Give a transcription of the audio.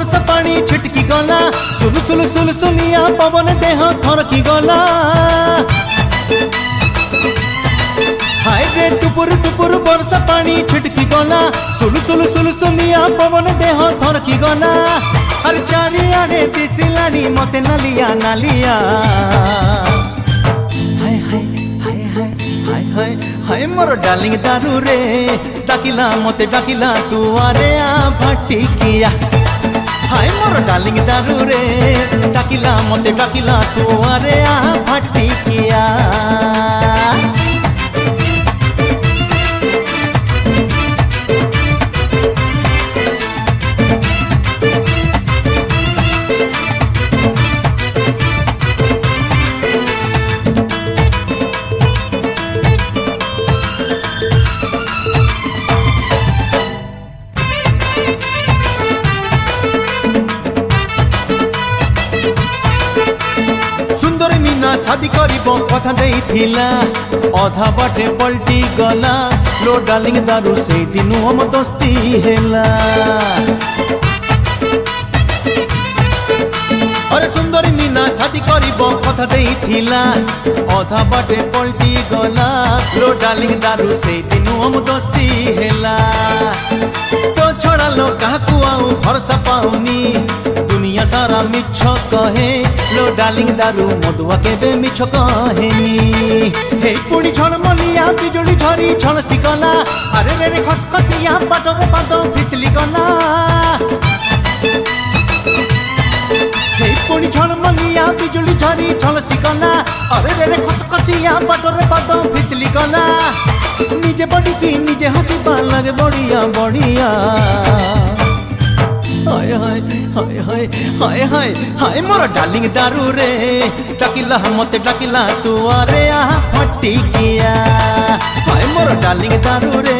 बरसा पानी छिटकी गला सुलु सुलु सुलु सुलिया पवन देह थरकी गला हाय रे टुपुर टुपुर बरसा पानी छिटकी गला सुलु सुलु सुलु सुलिया पवन देह थरकी गला अरे चारिआडे दिसिलानी मते नालिया नालिया हाय हाय हाय हाय हाय हाय हाय मोर डार्लिंग दारू रे डाकिला मते डाकिला तू आरे आ भटिकिया हाय मोर डार्लिंग दारू रे डाकिला मते डाकिला तू आरे आ भटिकिया शादी करिब कथा देइथिला अधा बाटे पलटी गला लो डार्लिंग दारू से दिनु हम दोस्ती हेला अरे सुंदरी मीना शादी करिब कथा देइथिला अधा बाटे पलटी गला लो डार्लिंग दारू से दिनु हम दोस्ती हेला तो छोड़ा लो काकू आउ भरोसा पाउनी दुनिया सारा मिछ कहे लो डार्लिंग दारू मधुआ केबे मिछ कहेनी हे पुणी झलमलिया बिजुली झरी झलसी गला अरे रे रे खसखसिया पाटरे पाद फिसली गला हे पुणी झलमलिया बिजुली झरी झलसी गला अरे रे रे खसखसिया पाटरे पाद फिसली गला निजे बड़ी की निजे हसीबा लगे बढ़िया बढ़िया हाय हाय हाय हाय हाय हाय हाय मोर डार्लिंग दारू रे डाकिला मते डाकिला तू आरे आ भटिकिया हाय मोर डार्लिंग दारू रे।